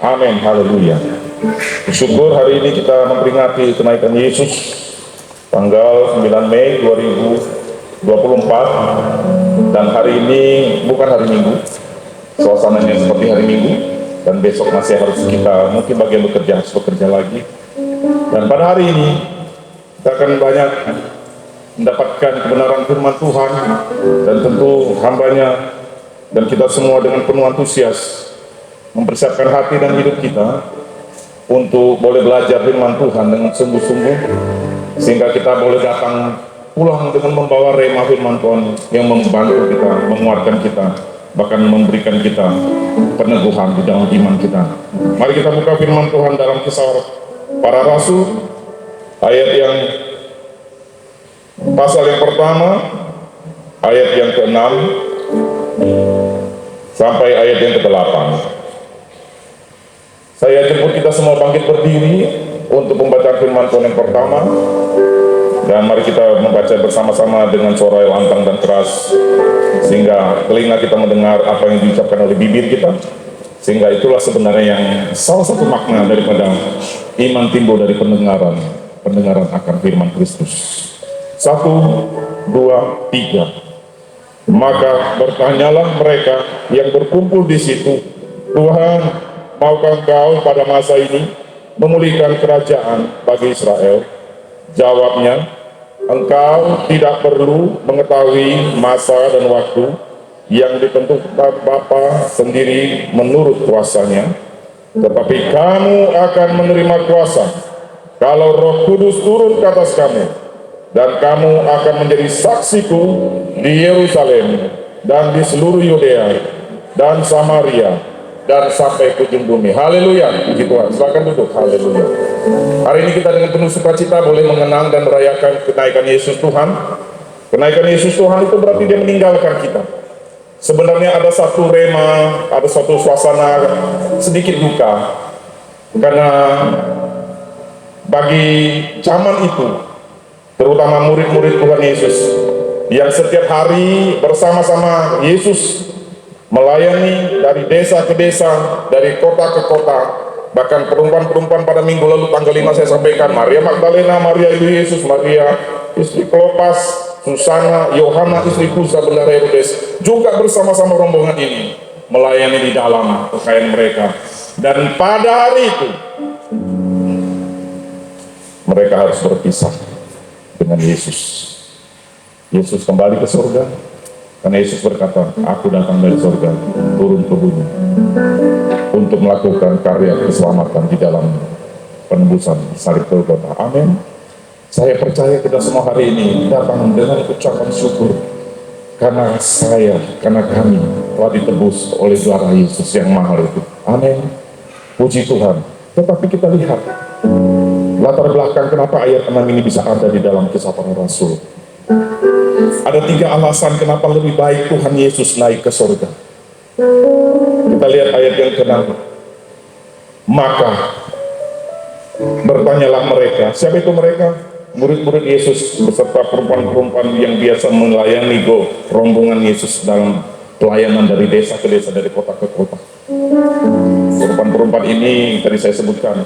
Amin, haleluya. Bersyukur hari ini kita memperingati kenaikan Yesus tanggal 9 Mei 2024, dan hari ini bukan hari Minggu, suasananya seperti hari Minggu, dan besok masih harus kita, mungkin bagian bekerja harus bekerja lagi. Dan pada hari ini kita akan banyak mendapatkan kebenaran firman Tuhan, dan tentu hambanya dan kita semua dengan penuh antusias mempersiapkan hati dan hidup kita untuk boleh belajar firman Tuhan dengan sungguh-sungguh, sehingga kita boleh datang pulang dengan membawa rema firman Tuhan yang membantu kita, menguatkan kita, bahkan memberikan kita peneguhan di dalam iman kita. Mari kita buka firman Tuhan dalam Kisah Para Rasul, ayat yang pasal yang pertama, ayat yang ke-6 sampai ayat yang ke-8. Saya jemput kita semua bangkit berdiri untuk pembacaan firman Tuhan yang pertama, dan mari kita membaca bersama-sama dengan suara yang lantang dan keras, sehingga telinga kita mendengar apa yang diucapkan oleh bibir kita, sehingga itulah sebenarnya yang salah satu makna daripada iman timbul dari pendengaran akan firman Kristus. 1, 2, 3. Maka bertanyalah mereka yang berkumpul di situ, Tuhan, maukah Engkau pada masa ini memulihkan kerajaan bagi Israel? Jawabnya, Engkau tidak perlu mengetahui masa dan waktu yang ditentukan Bapa sendiri menurut kuasanya, tetapi kamu akan menerima kuasa kalau Roh Kudus turun ke atas kamu, dan kamu akan menjadi saksiku di Yerusalem dan di seluruh Yudea dan Samaria dan sampai ke ujung bumi. Haleluya, puji Tuhan. Silakan duduk. Haleluya. Hari ini kita dengan penuh sukacita boleh mengenang dan merayakan kenaikan Yesus Tuhan. Kenaikan Yesus Tuhan itu berarti dia meninggalkan kita. Sebenarnya ada satu rema, ada satu suasana sedikit duka, karena bagi zaman itu, terutama murid-murid Tuhan Yesus yang setiap hari bersama-sama Yesus melayani dari desa ke desa, dari kota ke kota. Bahkan perempuan-perempuan pada minggu lalu tanggal 5 saya sampaikan, Maria Magdalena, Maria ibu Yesus, Maria istri Klopas, Susana, Yohana istri Kusa, bendahara Herodes, juga bersama-sama rombongan ini melayani di dalam pakaian mereka. Dan pada hari itu mereka harus berpisah dengan Yesus. Yesus kembali ke surga, karena Yesus berkata, aku datang dari surga, turun ke bumi untuk melakukan karya keselamatan di dalam penebusan salib Golgota. Amin. Saya percaya kita semua hari ini datang dengan ucapan syukur, karena kami telah ditebus oleh darah Yesus yang mahal itu. Amin. Puji Tuhan. Tetapi kita lihat latar belakang kenapa ayat 6 ini bisa ada di dalam Kisah Para Rasul. Ada 3 alasan kenapa lebih baik Tuhan Yesus naik ke surga. Kita lihat ayat yang ke-6. Maka bertanyalah mereka. Siapa itu mereka? Murid-murid Yesus beserta perempuan-perempuan yang biasa melayani rombongan Yesus dalam pelayanan dari desa ke desa, dari kota ke kota. Perempuan-perempuan ini tadi saya sebutkan,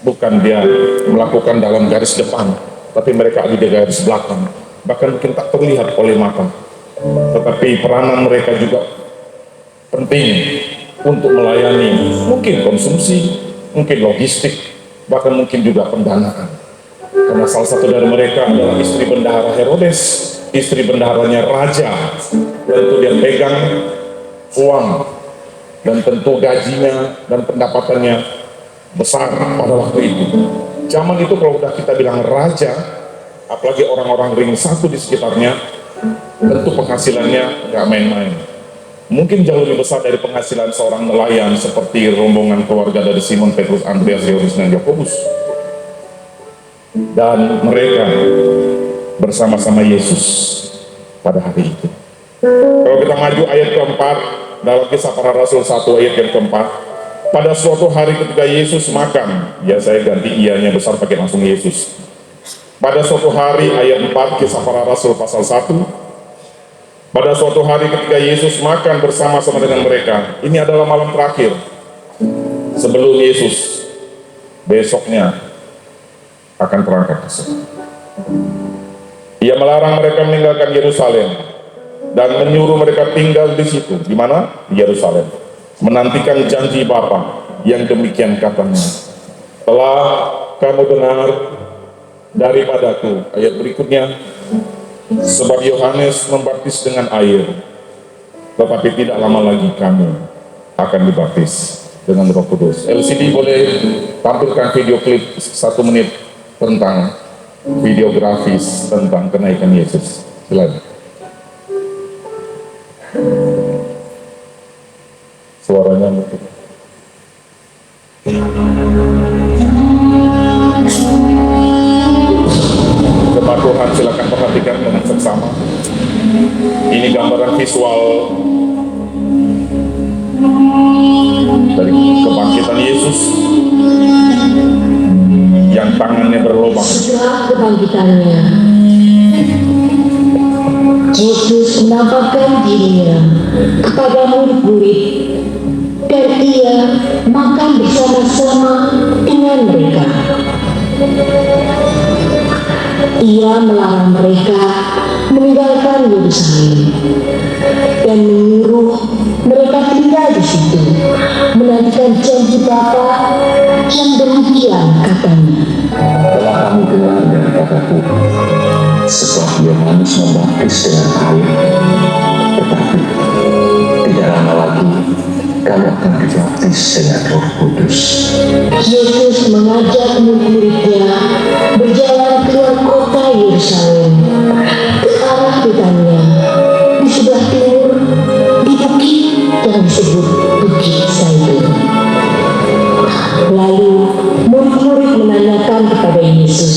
bukan dia melakukan dalam garis depan, tapi mereka ada di garis belakang, bahkan mungkin tak terlihat oleh mata, tetapi peranan mereka juga penting untuk melayani, mungkin konsumsi, mungkin logistik, bahkan mungkin juga pendanaan. Karena salah satu dari mereka adalah istri bendahara Herodes, istri bendaharanya raja, dan itu dia pegang uang, dan tentu gajinya dan pendapatannya besar pada waktu itu. Zaman itu kalau udah kita bilang raja, apalagi orang-orang ring 1 di sekitarnya, tentu penghasilannya nggak main-main. Mungkin jauh lebih besar dari penghasilan seorang nelayan seperti rombongan keluarga dari Simon, Petrus, Andreas, Yohanes, dan Yakobus. Dan mereka bersama-sama Yesus pada hari itu. Kalau kita maju ayat keempat dalam Kisah Para Rasul 1 ayat yang keempat, pada suatu hari ketika Yesus makan, ya saya ganti ianya besar pakai langsung Yesus. Pada suatu hari, ayat 4 Kisah Para Rasul pasal 1, pada suatu hari ketika Yesus makan bersama-sama dengan mereka, ini adalah malam terakhir. sebelum Yesus besoknya akan berangkat ke surga. Ia melarang mereka meninggalkan Yerusalem dan menyuruh mereka tinggal di situ. Di mana? Di Yerusalem. Menantikan janji Bapa yang demikian katanya. Telah kamu dengar daripadaku. Ayat berikutnya. Sebab Yohanes membaptis dengan air, tetapi tidak lama lagi kamu akan dibaptis dengan Roh Kudus. LCD boleh tampilkan video klip 1 menit tentang videografis tentang kenaikan Yesus. Silakan. Suaranya mungkin. Jemaat Tuhan, silakan perhatikan dengan seksama. Ini gambaran visual dari kebangkitan Yesus yang tangannya berlubang. Setelah kebangkitannya, Yesus menampakkan dirinya kepada murid-murid dan ia makan bersama-sama dengan mereka. Ia melarang mereka meninggalkan Yerusalem dan menyuruh mereka tinggal di situ, menantikan janji Bapa yang demikian katanya. Telah kamu dengar dari kataku, sebab Yohanes membaptis dengan air, tetapi tidak lama lagi kamu akan dibaptis dengan Roh Kudus. Yesus mengajak murid-muridnya berjalan keluar kota Yerusalem ke arah Betania di sebelah timur, di bukit yang disebut Bukit Zaitun. Lalu murid-murid menanyakan kepada Yesus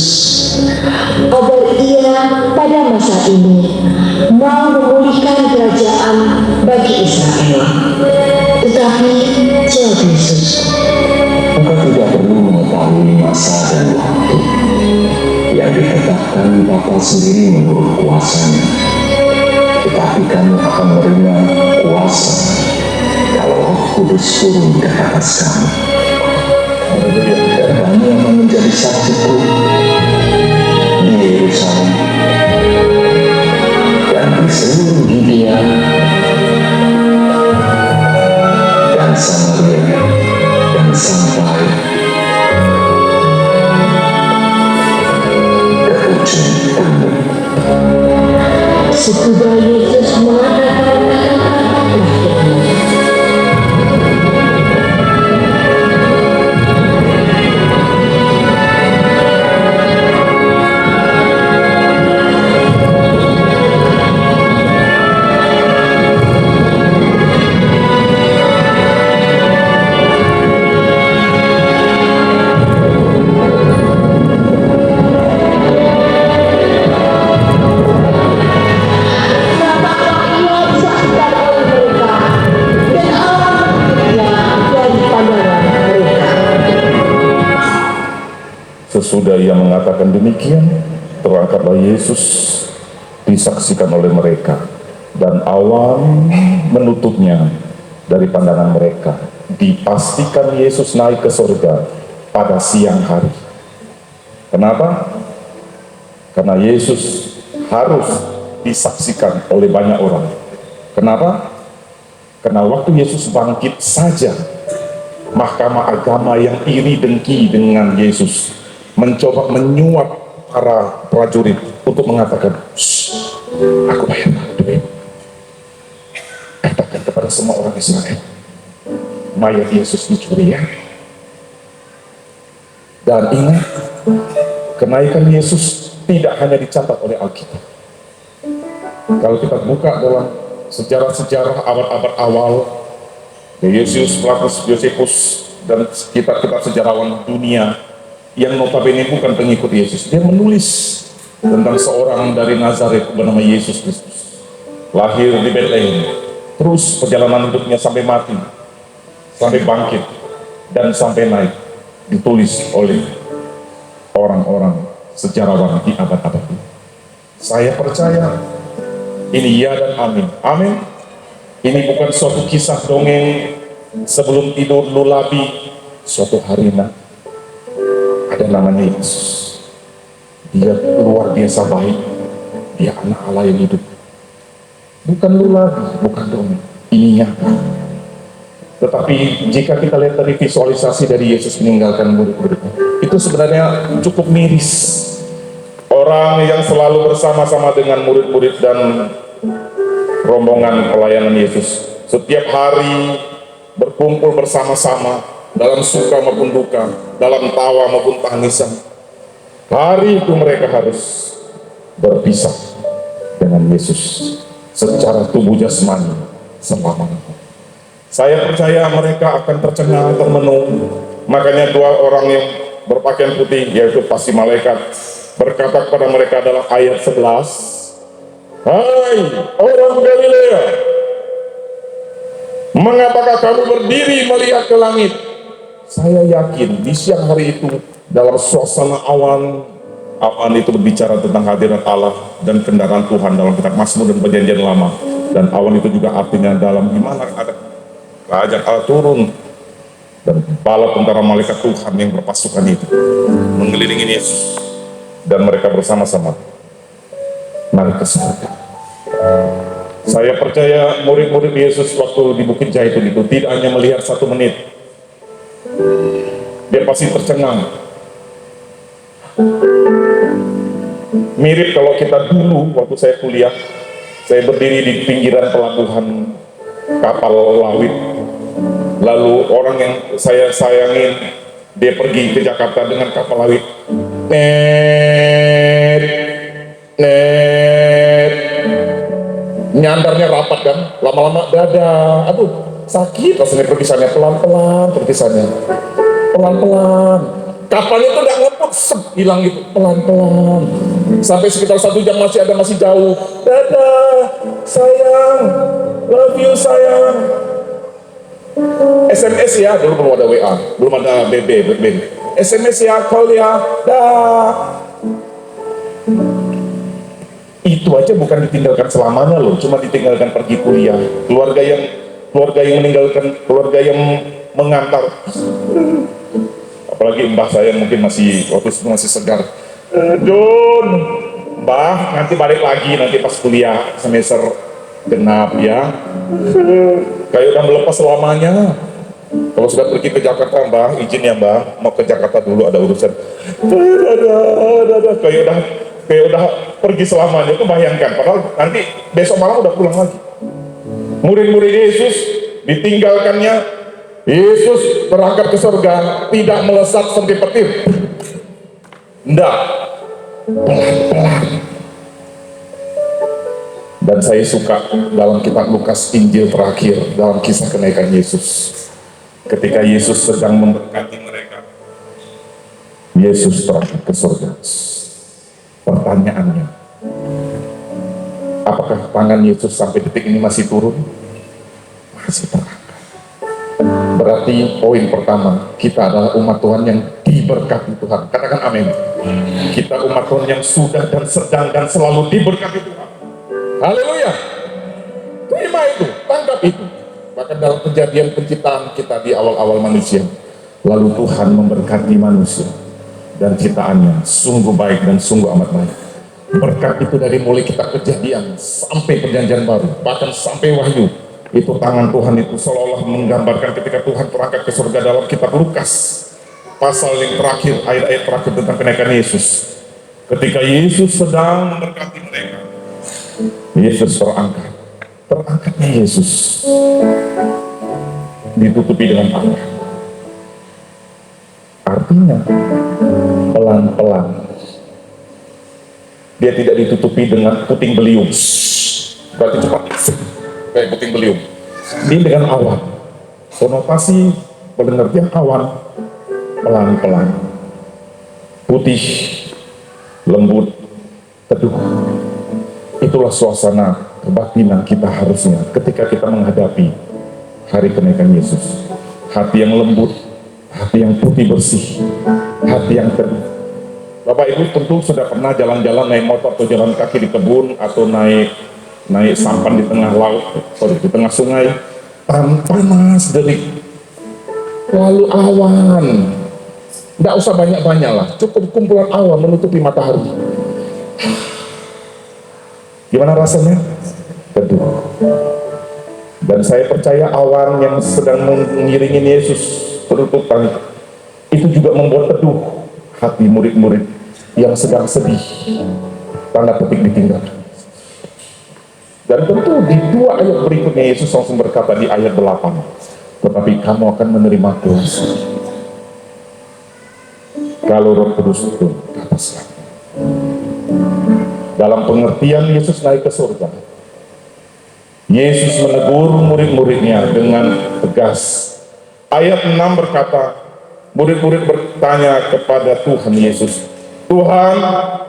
agar ia pada masa ini mau memulihkan kerajaan bagi Israel. Tetapi jawab Yesus, Engkau tidak perlu mengetahui masa dan waktu yang ditetapkan Bapa sendiri menurut kuasanya. Tetapi kamu akan menerima kuasa kalau Roh Kudus turun ke atas kamu. Dan kamu akan menjadi saksiku di Yerusalem dan di seluruh Yudea dan Samaria dan sampai ke ujung bumi. sesudah Yesus mengatakan kata-kata terakhirnya, Sesudah ia mengatakan demikian, terangkatlah Yesus disaksikan oleh mereka, dan awan menutupnya dari pandangan mereka. Dipastikan Yesus naik ke surga pada siang hari. Kenapa? Karena Yesus harus disaksikan oleh banyak orang. Kenapa? Karena waktu Yesus bangkit saja, mahkamah agama yang iri dengki dengan Yesus mencoba menyuap para prajurit untuk mengatakan, aku bayar duit. Katakan kepada semua orang Israel, mayat Yesus dicuri ya. Dan ingat, kenaikan Yesus tidak hanya dicatat oleh Alkitab. Kalau kita buka dalam sejarah-sejarah abad-abad awal, Yesus, Platus, Josephus, dan kitab-kitab sejarawan dunia yang notabene bukan pengikut Yesus, dia menulis tentang seorang dari Nazaret bernama Yesus Kristus, lahir di Bethlehem, terus perjalanan hidupnya sampai mati, sampai bangkit, dan sampai naik, ditulis oleh orang-orang sejarawan di abad-abad ini. Saya percaya ini ya dan amin. Amin. Ini bukan suatu kisah dongeng sebelum tidur lulabi suatu hari ada namanya Yesus. Dia luar biasa baik. Dia anak Allah yang hidup. Bukan lu lagi, bukan dong. Ini nyata. Tetapi jika kita lihat dari visualisasi dari Yesus meninggalkan murid-muridnya, itu sebenarnya cukup miris. Orang yang selalu bersama-sama dengan murid-murid dan rombongan pelayanan Yesus, setiap hari berkumpul bersama-sama dalam suka maupun duka, dalam tawa maupun tangisan. Hari itu mereka harus berpisah dengan Yesus secara tubuh jasmani selamanya. Saya percaya mereka akan tercengang, termenung. Makanya dua orang yang berpakaian putih, yaitu pasti malaikat, berkata kepada mereka dalam ayat 11, "Hai orang Galilea, mengapakah kamu berdiri melihat ke langit?" Saya yakin di siang hari itu dalam suasana awan itu berbicara tentang hadirat Allah dan kendaraan Tuhan dalam kitab Mazmur dan Perjanjian Lama. Dan awan itu juga artinya dalam dimana ada kerajaan Allah turun, dan bala tentara malaikat Tuhan yang berpasukan itu mengelilingi Yesus, dan mereka bersama-sama naik ke surga. Saya percaya murid-murid Yesus waktu di Bukit Zaitun itu tidak hanya melihat 1 menit, dia pasti tercengang. Mirip kalau kita dulu waktu saya kuliah, saya berdiri di pinggiran pelabuhan kapal lawit, lalu orang yang saya sayangin dia pergi ke Jakarta dengan kapal lawit, nyandarnya rapat kan, lama-lama dada, aduh sakit rasanya perpisahannya, pelan-pelan perpisahannya, pelan-pelan. Kapalnya tuh udah ngeput, hilang gitu, pelan-pelan. Sampai sekitar 1 jam masih jauh. Dadah, sayang, love you sayang. SMS ya, dulu belum ada WA, belum ada BB. SMS ya, call ya, dah. Itu aja bukan ditinggalkan selamanya loh, cuma ditinggalkan pergi kuliah. Keluarga yang meninggalkan, keluarga yang mengantar. Apalagi mbah saya mungkin waktu itu masih segar. Don, mbah nanti balik lagi nanti pas kuliah semester genap ya. Kayak udah melepas selamanya. Kalau sudah pergi ke Jakarta, mbah izin ya mbah, mau ke Jakarta dulu ada urusan. Kayak udah pergi selamanya. Itu bayangkan, padahal nanti besok malam udah pulang lagi. Murid-murid Yesus ditinggalkannya. Yesus berangkat ke surga, tidak melesat seperti petir. Enggak, pelan-pelan. Dan saya suka dalam kitab Lukas Injil terakhir, dalam kisah kenaikan Yesus. Ketika Yesus sedang memberkati mereka, Yesus berangkat ke surga. Pertanyaannya, apakah tangan Yesus sampai detik ini masih turun? Masih terangkat. Berarti poin pertama, kita adalah umat Tuhan yang diberkati Tuhan. Katakan amin. Kita umat Tuhan yang sudah dan sedang dan selalu diberkati Tuhan. Haleluya. Terima itu, tangkap itu. Bahkan dalam kejadian penciptaan kita di awal-awal manusia, lalu Tuhan memberkati manusia, dan ciptaannya sungguh baik dan sungguh amat baik. Berkat itu dari mulai kita kejadian sampai perjanjian baru, bahkan sampai wahyu. Itu tangan Tuhan itu seolah-olah menggambarkan ketika Tuhan terangkat ke surga dalam kitab Lukas pasal yang terakhir, ayat-ayat terakhir tentang kenaikan Yesus. Ketika Yesus sedang memberkati mereka, Yesus terangkatnya Yesus ditutupi dengan tangan. Artinya pelan-pelan, dia tidak ditutupi dengan puting beliung, berarti cepat kayak puting beliung. Ini dengan awan, konotasi pengertian awan, pelan-pelan, putih, lembut, teduh. Itulah suasana kebatinan kita harusnya ketika kita menghadapi hari kenaikan Yesus. Hati yang lembut, hati yang putih bersih, hati yang teduh. Bapak Ibu tentu sudah pernah jalan-jalan naik motor atau jalan kaki di kebun atau naik sampan di tengah laut, di tengah sungai, panas terik. Lalu awan, nggak usah banyak-banyak lah, cukup kumpulan awan menutupi matahari. Gimana rasanya? Teduh. Dan saya percaya awan yang sedang mengiringi Yesus penutupan itu juga membuat teduh hati murid-murid yang sedang sedih, tanda petik ditinggal. Dan tentu di 2 ayat berikutnya Yesus langsung berkata di ayat 8, tetapi kamu akan menerima kuasa kalau Roh Kudus turun ke atas kamu. Dalam pengertian Yesus naik ke surga, Yesus menegur murid-muridnya dengan tegas. Ayat 6 berkata, murid-murid bertanya kepada Tuhan Yesus, Tuhan,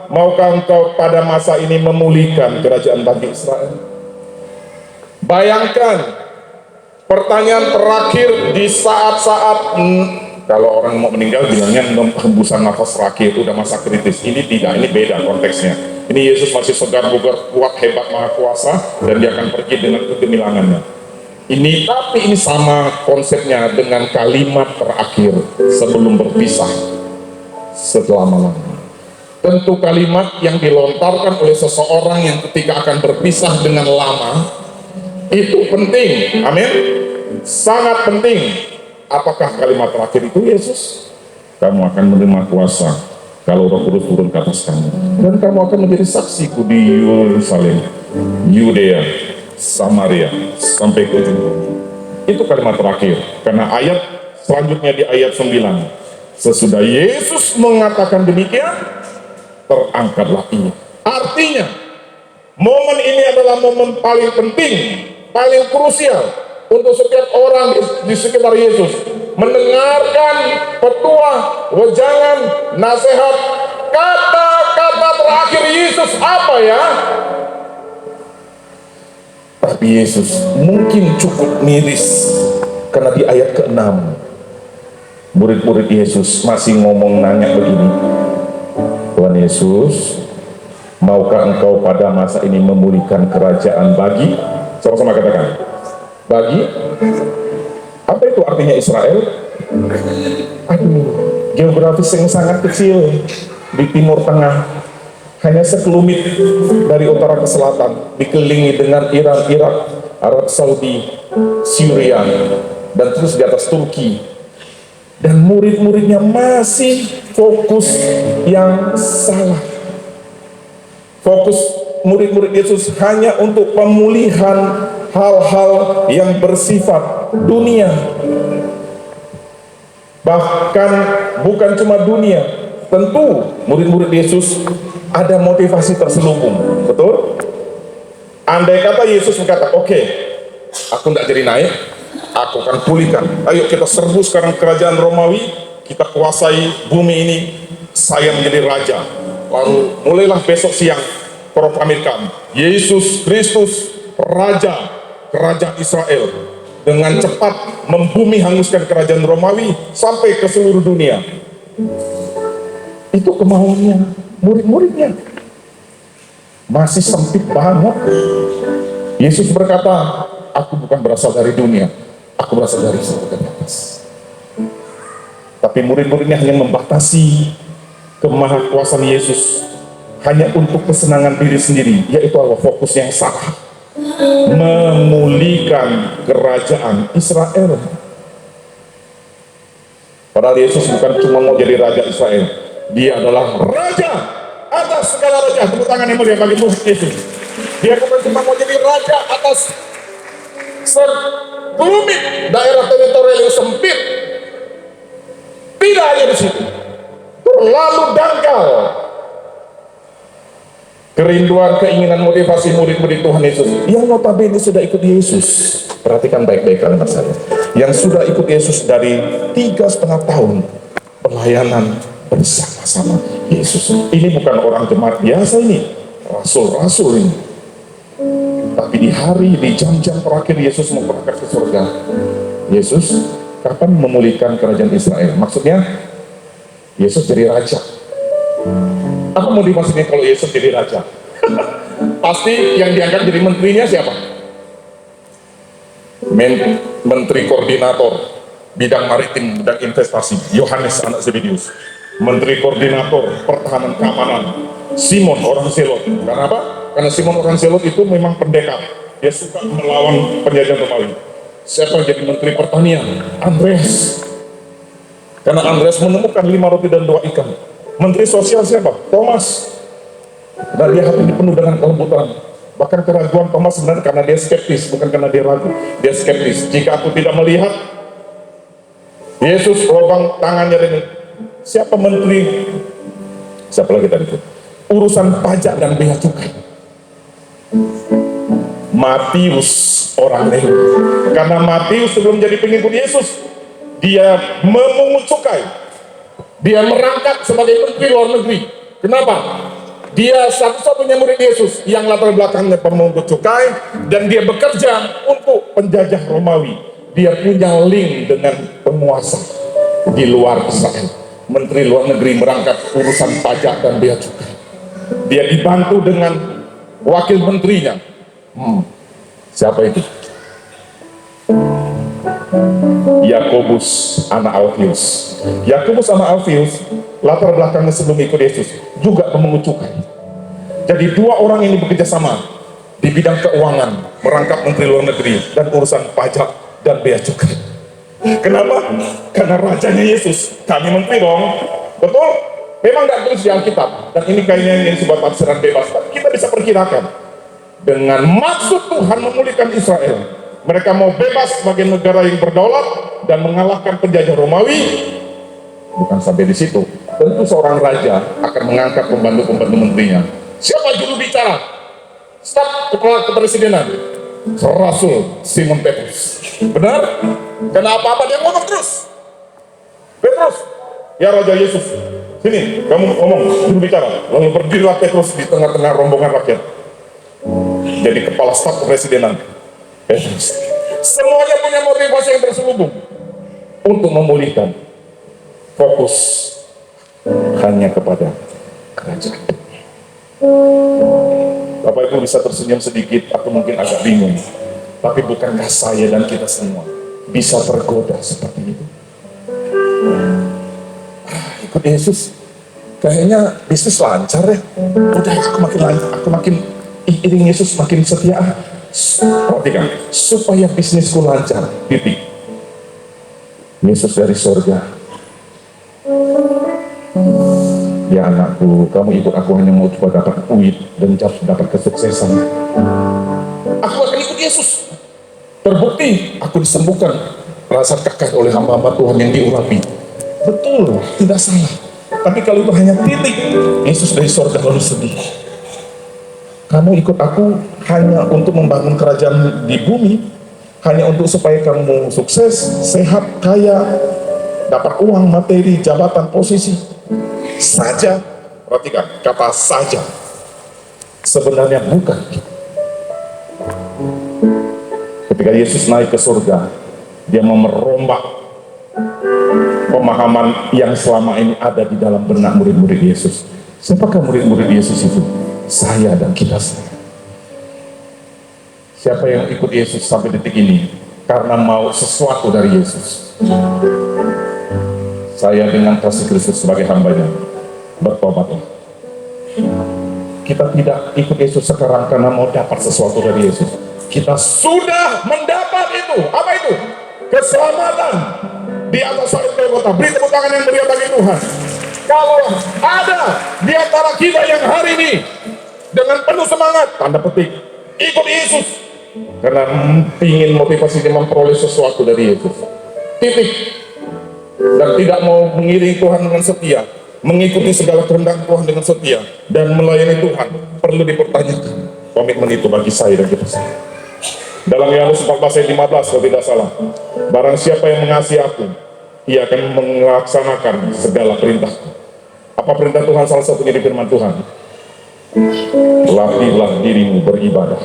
maukah engkau pada masa ini memulihkan kerajaan bagi Israel? Bayangkan, pertanyaan terakhir di saat-saat kalau orang mau meninggal bilangnya hembusan nafas terakhir, udah masa kritis. Ini tidak, ini beda konteksnya. Ini Yesus masih segar bugar, kuat, hebat, maha kuasa, dan dia akan pergi dengan kegemilangannya. Tapi ini sama konsepnya dengan kalimat terakhir sebelum berpisah selama-lamanya. Tentu kalimat yang dilontarkan oleh seseorang yang ketika akan berpisah dengan lama itu penting, amin, sangat penting. Apakah kalimat terakhir itu Yesus? Kamu akan menerima kuasa kalau Roh Kudus turun ke atas kamu, dan kamu akan menjadi saksiku di Yerusalem, Yudea, Samaria, sampai ke ujung bumi. Itu kalimat terakhir, karena ayat selanjutnya di ayat 9, sesudah Yesus mengatakan demikian, terangkatlah ia. Artinya, momen ini adalah momen paling penting, paling krusial untuk setiap orang di sekitar Yesus, mendengarkan petuah, wejangan, nasihat, kata-kata terakhir Yesus apa ya? Tapi Yesus mungkin cukup miris, karena di ayat ke-6 murid-murid Yesus masih ngomong nanya begini, Tuhan Yesus, maukah engkau pada masa ini memulihkan kerajaan bagi, sama-sama katakan, bagi, apa itu artinya Israel? Aduh, geografis yang sangat kecil di Timur Tengah, hanya sekelumit dari utara ke selatan, dikelilingi dengan Iran, Irak, Arab Saudi, Syria, dan terus di atas Turki. Dan murid-muridnya masih fokus yang salah. Fokus murid-murid Yesus hanya untuk pemulihan hal-hal yang bersifat dunia. Bahkan bukan cuma dunia, tentu murid-murid Yesus ada motivasi terselubung, betul? Andai kata Yesus berkata, oke, aku tidak jadi naik, aku akan pulihkan, ayo kita serbu sekarang kerajaan Romawi, kita kuasai bumi ini, saya menjadi raja. Lalu mulailah besok siang proklamirkan Yesus Kristus Raja kerajaan Israel, dengan cepat membumi hanguskan kerajaan Romawi sampai ke seluruh dunia. Itu kemauannya murid-muridnya, masih sempit banget. Yesus berkata, aku bukan berasal dari dunia, aku berasal dari surga di atas. Tapi murid-muridnya hanya membatasi kemahakuasaan Yesus hanya untuk kesenangan diri sendiri, yaitu Allah, fokus yang salah, memulihkan kerajaan Israel. Padahal Yesus bukan cuma mau jadi raja Israel, dia adalah raja atas segala raja. Tepuk tangan yang mulia bagi Tuhan Yesus. Dia bukan cuma mau jadi raja atas sekelumit daerah teritorial yang sempit. Tidak hanya di situ, terlalu dangkal kerinduan, keinginan, motivasi murid-murid Tuhan Yesus yang notabene sudah ikut Yesus. Perhatikan baik-baik kalimat saya, yang sudah ikut Yesus dari 3,5 tahun pelayanan bersama-sama Yesus. Ini bukan orang jemaat biasa, ini rasul-rasul ini. Tapi di hari, di jam-jam terakhir Yesus mau berangkat ke surga, Yesus kapan memulihkan kerajaan Israel? Maksudnya Yesus jadi raja. Apa mau dimaksudnya kalau Yesus jadi raja? Pasti yang diangkat jadi menterinya siapa? Menteri koordinator bidang maritim dan investasi, Yohanes anak Zebedeus. Menteri Koordinator Pertahanan Keamanan, Simon orang Zelot. Karena apa? Karena Simon orang Zelot itu memang pendekar. Dia suka melawan penjajah Romawi. Siapa yang jadi Menteri Pertanian? Andreas. Karena Andreas menemukan 5 roti dan 2 ikan. Menteri Sosial siapa? Thomas. Dan dia hati penuh dengan kelembutan. Bahkan keraguan Thomas sebenarnya karena dia skeptis, bukan karena dia ragu. Dia skeptis. Jika aku tidak melihat, Yesus lubang tangannya ini. Siapa menteri? Siapa lagi tadi itu? Urusan pajak dan bea cukai. Matius orang Lewi. Karena Matius sebelum jadi pengikut Yesus, dia memungut cukai. Dia merangkap sebagai menteri luar negeri. Kenapa? Dia satu-satunya murid Yesus yang latar belakangnya pemungut cukai, dan dia bekerja untuk penjajah Romawi. Dia punya link dengan penguasa di luar Israel. Menteri luar negeri merangkap urusan pajak dan bea cukai. Dia dibantu dengan wakil menterinya. Siapa itu? Yakobus anak Alfius. Yakobus anak Alfius latar belakangnya sebelum ikut Yesus juga pemungut cukai. Jadi 2 orang ini bekerja sama di bidang keuangan, merangkap menteri luar negeri dan urusan pajak dan bea cukai. Kenapa? Karena rajanya Yesus. Kami menteri dong. Betul? Memang nggak tulis di Alkitab. Dan ini kayaknya yang sebuah tafsiran bebas. Kita bisa perkirakan. Dengan maksud Tuhan memulihkan Israel, mereka mau bebas sebagai negara yang berdaulat dan mengalahkan penjajah Romawi. Bukan sampai di situ. Tentu seorang raja akan mengangkat pembantu-pembantu menterinya. Siapa juru bicara? Staf kepala kepresidenan, Rasul Simon Petrus. Benar? Karena apa-apa dia ngomong terus. Petrus, ya Raja Yesus, sini kamu ngomong, juru bicara. Lalu berdirilah Petrus di tengah-tengah rombongan rakyat. Jadi kepala staf kepresidenan. Petrus. Semuanya punya motivasi yang terselubung untuk memulihkan. Fokus hanya kepada kerajaan. Bapak Ibu bisa tersenyum sedikit atau mungkin agak bingung. Tapi bukankah saya dan kita semua bisa tergoda seperti itu? Ikut Yesus, kayaknya bisnis lancar ya. Udah aku makin lancar, aku makin iring Yesus makin setia. Perhatikan, supaya bisnisku lancar, titik. Yesus dari surga. Ya anakku, kamu ikut aku hanya mau coba dapat duit dan dapat kesuksesan. Aku akan ikut Yesus. Terbukti aku disembuhkan rasa kekeh oleh hamba-hamba Tuhan yang diurapi. Betul, tidak salah. Tapi kalau itu hanya titik, Yesus dari surga lalu sedih. Kamu ikut aku hanya untuk membangun kerajaan di bumi, hanya untuk supaya kamu sukses, sehat, kaya, dapat uang, materi, jabatan, posisi saja. Perhatikan kata saja, sebenarnya bukan. Ketika Yesus naik ke surga, dia mau merombak pemahaman yang selama ini ada di dalam benak murid-murid Yesus. Siapakah murid-murid Yesus itu? Saya dan kita semua. Siapa yang ikut Yesus sampai detik ini karena mau sesuatu dari Yesus? Saya dengan kasih Kristus sebagai hambanya bertobatlah. Kita tidak ikut Yesus sekarang karena mau dapat sesuatu dari Yesus. Kita sudah mendapat itu. Apa itu? Keselamatan di atas salib Golgota. Beri tepuk tangan yang meriah bagi Tuhan. Kalau ada di antara kita yang hari ini dengan penuh semangat, tanda petik, ikut Yesus karena ingin motivasi dia memperoleh sesuatu dari Yesus, titik, dan tidak mau mengiringi Tuhan dengan setia, mengikuti segala kehendak Tuhan dengan setia, dan melayani Tuhan, perlu dipertanyakan komitmen itu bagi saya dan kita semua. Dalam Yohanes 14 ayat 15 kalau tidak salah, barang siapa yang mengasihi aku, ia akan melaksanakan segala perintahku. Apa perintah Tuhan? Salah satunya di firman Tuhan, latihlah dirimu beribadah.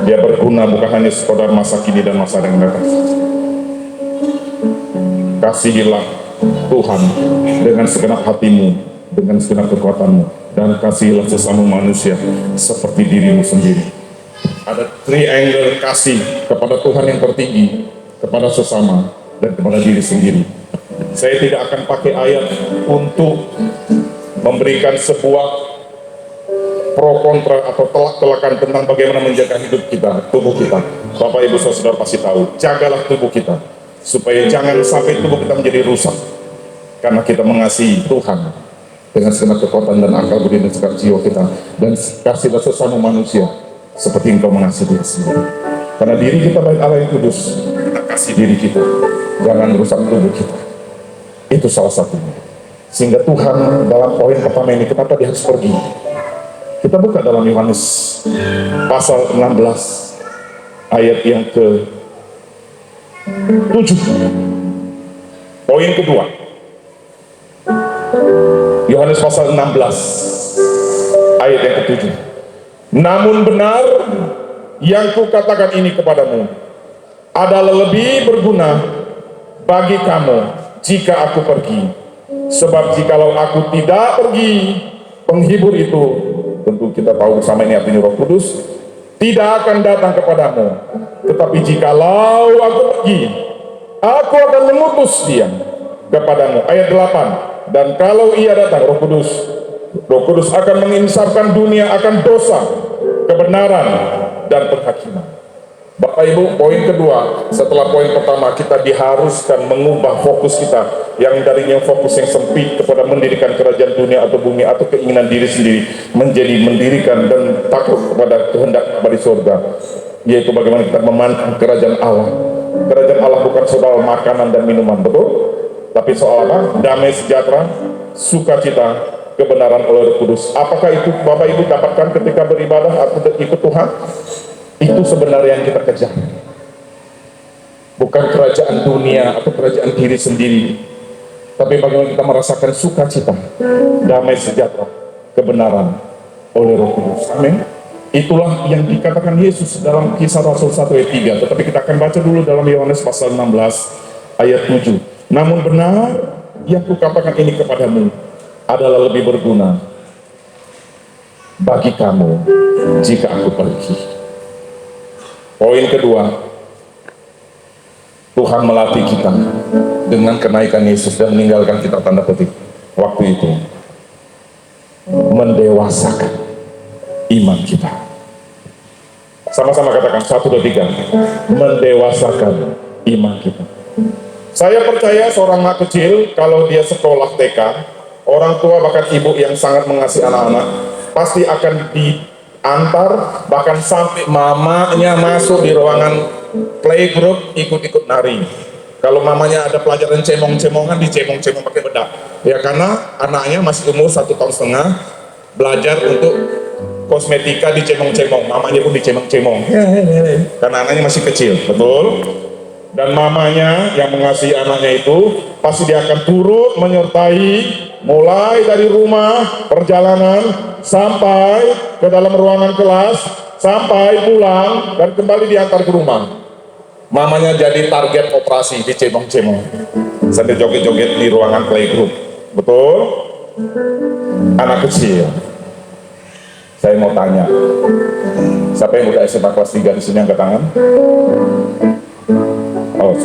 Dia berguna bukan hanya sekedar masa kini dan masa yang datang. Kasihilah Tuhan dengan segenap hatimu, dengan segenap kekuatanmu, dan kasihilah sesama manusia seperti dirimu sendiri. Ada triangle kasih kepada Tuhan yang tertinggi, kepada sesama dan kepada diri sendiri. Saya tidak akan pakai ayat untuk memberikan sebuah pro kontra atau telak-telakan tentang bagaimana menjaga hidup kita, tubuh kita. Bapak Ibu Saudara pasti tahu, jagalah tubuh kita supaya jangan sampai tubuh kita menjadi rusak karena kita mengasihi Tuhan dengan segenap kekuatan dan akal budi dan segenap jiwa kita, dan kasihlah sesama manusia seperti Engkau mengasihi diri sendiri. Karena diri kita baik Allah yang kudus, kita kasih diri kita, jangan rusak tubuh kita. Itu salah satunya. Sehingga Tuhan dalam poin pertama ini, kenapa dia harus pergi? Kita buka dalam Yohanes pasal 16 ayat yang ke-7. Poin kedua, Yohanes pasal 16 ayat yang ke-7. Namun benar yang kukatakan ini kepadamu adalah lebih berguna bagi kamu jika aku pergi. Sebab jikalau aku tidak pergi, penghibur itu, tentu kita tahu bersama ini artinya Roh Kudus, tidak akan datang kepadamu. Tetapi jikalau aku pergi, aku akan mengutus dia kepadamu. Ayat 8. Dan kalau ia datang, Roh Kudus akan menginsafkan dunia akan dosa, kebenaran, dan penghakiman. Bapak Ibu, poin kedua, setelah poin pertama, kita diharuskan mengubah fokus kita yang darinya fokus yang sempit kepada mendirikan kerajaan dunia atau bumi atau keinginan diri sendiri, menjadi mendirikan dan takut kepada kehendak Bapa di surga, yaitu bagaimana kita memandang kerajaan Allah. Kerajaan Allah bukan soal makanan dan minuman, betul? Tapi soal apa? Damai sejahtera, sukacita, kebenaran oleh Roh Kudus. Apakah itu Bapak Ibu dapatkan ketika beribadah atau ikut Tuhan? Itu sebenarnya yang kita kejar. Bukan kerajaan dunia atau kerajaan diri sendiri, tapi bagaimana kita merasakan sukacita, damai sejahtera, kebenaran oleh Roh Kudus. Amin. Itulah yang dikatakan Yesus dalam Kisah Rasul 1 ayat 3. Tetapi kita akan baca dulu dalam Yohanes pasal 16 ayat 7. Namun benar yang kukatakan ini kepadamu adalah lebih berguna bagi kamu jika aku pergi. Poin kedua, Tuhan melatih kita dengan kenaikan Yesus dan meninggalkan kita tanda petik waktu itu, mendewasakan iman kita. Sama-sama katakan 1, 2, 3, mendewasakan iman kita. Saya percaya seorang anak kecil kalau dia sekolah TK, orang tua bahkan ibu yang sangat mengasihi anak-anak pasti akan diantar, bahkan sampai mamanya masuk di ruangan playgroup ikut-ikut nari. Kalau mamanya ada pelajaran cemong-cemongan, dicemong-cemong pakai bedak. Ya karena anaknya masih umur 1,5 tahun belajar untuk kosmetika dicemong-cemong, mamanya pun dicemong-cemong. Karena anaknya masih kecil, betul? Dan mamanya yang mengasihi anaknya itu pasti dia akan turut menyertai mulai dari rumah perjalanan sampai ke dalam ruangan kelas, sampai pulang dan kembali diantar ke rumah. Mamanya jadi target operasi dicemong-cemong sambil joget-joget di ruangan playgroup, betul? Anak kecil. Saya mau tanya, siapa yang udah SMA kelas 3 di sini angkat tangan? Oh,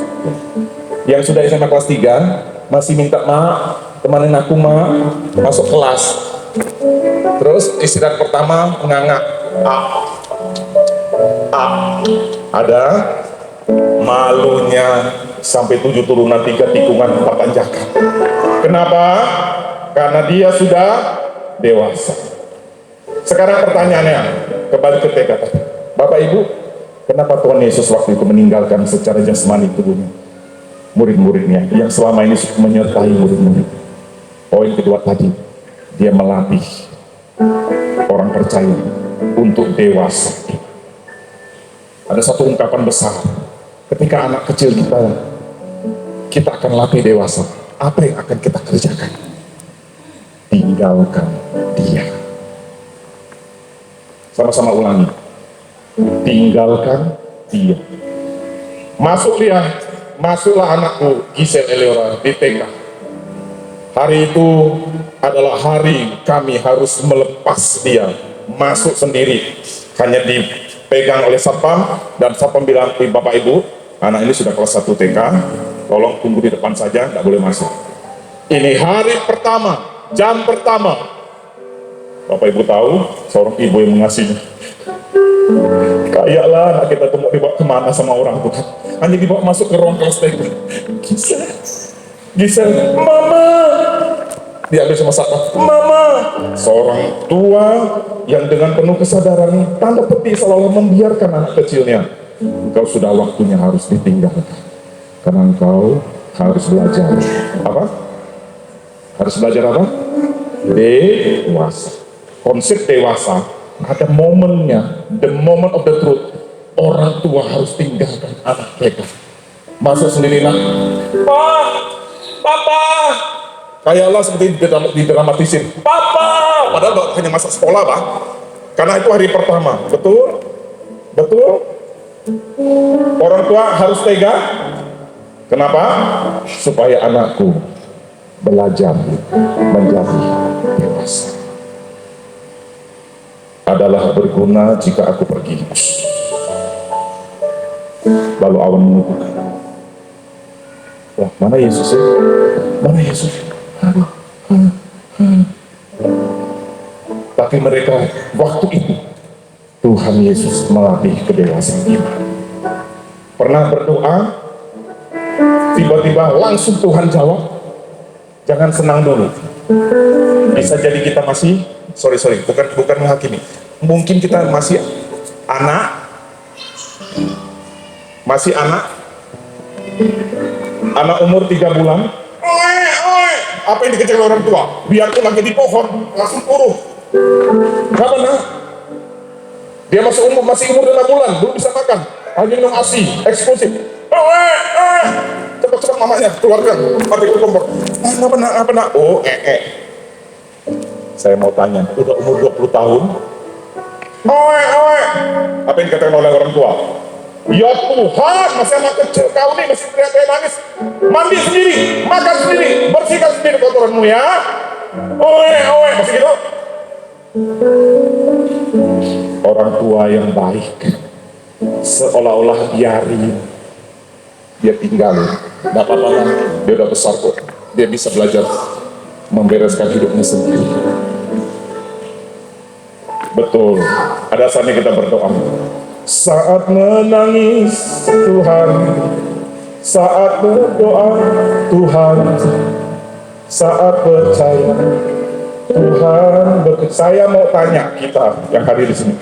yang sudah SMA kelas 3 masih minta mak, temanin aku mak masuk kelas. Terus istirahat pertama nganga, ada malunya sampai 7 turunan, 3 tikungan, 4 tanjakan. Kenapa? Karena dia sudah dewasa. Sekarang pertanyaannya kembali ke TK. Bapak Ibu, kenapa Tuhan Yesus waktu itu meninggalkan secara jasmani tubuhnya murid-muridnya yang selama ini menyertai murid-murid? Poin kedua tadi, dia melatih orang percaya untuk dewasa. Ada satu ungkapan besar, ketika anak kecil kita akan latih dewasa. Apa yang akan kita kerjakan? Tinggalkan dia. Sama-sama ulangi, tinggalkan dia. Masuklah anakku Gisel Eleora di TK. Hari itu adalah hari kami harus melepas dia masuk sendiri, hanya dipegang oleh satpam, dan satpam bilang, Bapak Ibu anak ini sudah kelas 1 TK, tolong tunggu di depan saja, nggak boleh masuk. Ini hari pertama, jam pertama. Bapak Ibu tahu, seorang ibu yang mengasihi. Kayaklah anak kita tuh mau dibawa kemana sama orang Tuhan. Hanya dibawa masuk ke ruang kelas TK. Gisel, Mama. Diambil sama Saka, Mama. Seorang tua yang dengan penuh kesadaran, tanda petik seolah membiarkan anak kecilnya. Engkau sudah waktunya harus ditinggalkan. Karena engkau harus belajar. Apa? Harus belajar apa? Dewasa. Konsep dewasa ada momennya, the moment of the truth. Orang tua harus tinggalkan anak mereka. Masuk sendirilah. Pak, Papa. Kayaklah seperti didramatisir. Papa. Padahal hanya masa sekolah, Pak. Karena itu hari pertama. Betul? Betul? Orang tua harus tega. Kenapa? Supaya anakku belajar menjadi dewasa. Adalah berguna jika aku pergi. Lalu awan mengukuhkan. Wah, mana Yesus ya? Mana Yesus? Tapi mereka waktu itu Tuhan Yesus melatih kedewasaan iman. Pernah berdoa, tiba-tiba langsung Tuhan jawab. Jangan senang dulu. Bisa jadi kita masih, bukan menghakimi. Mungkin kita masih anak, anak umur 3 bulan. Apa yang dikejar orang tua? Biarpun lagi di pohon, langsung turun. Kenapa nak? Dia masih umur 5 bulan, belum bisa makan. Hanya minum ASI, eksklusif. Cepat mamanya keluarkan, pakai kompor. Apa nak? Oh, Saya mau tanya, udah umur 20 tahun. Apa yang dikatakan oleh orang tua? Ya Tuhan, masih anak kecil kau nih, masih teriak-teriak nangis. Mandi sendiri, makan sendiri, bersihkan sendiri kotoranmu ya. Masih gitu? Orang tua yang baik, seolah-olah biarin, dia tinggalin. Gak apa-apa lah, dia udah besar kok. Dia bisa belajar membereskan hidupnya sendiri. Betul, ada saatnya kita berdoa. Saat menangis Tuhan, saat berdoa Tuhan, saat percaya Tuhan bekerja. Saya mau tanya kita yang hadir di sini,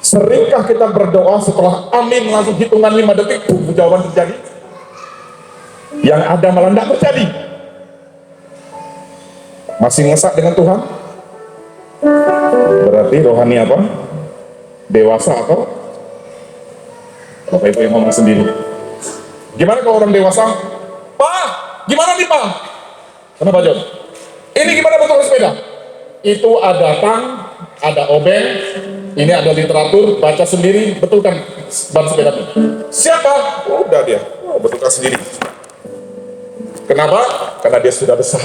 seringkah kita berdoa setelah amin langsung hitungan 5 detik jawaban terjadi? Yang ada malah tidak terjadi. Masih ngesak dengan Tuhan? Berarti rohani apa? Dewasa atau? Bapak Ibu yang ngomong sendiri. Gimana kalau orang dewasa? Pak, gimana nih Pak? Kenapa John? Ini gimana betul sepeda? Itu ada tang, ada obeng, ini ada literatur, baca sendiri, betulkan ban sepeda. Siapa? Udah dia, betulkan sendiri. Kenapa? Karena dia sudah besar,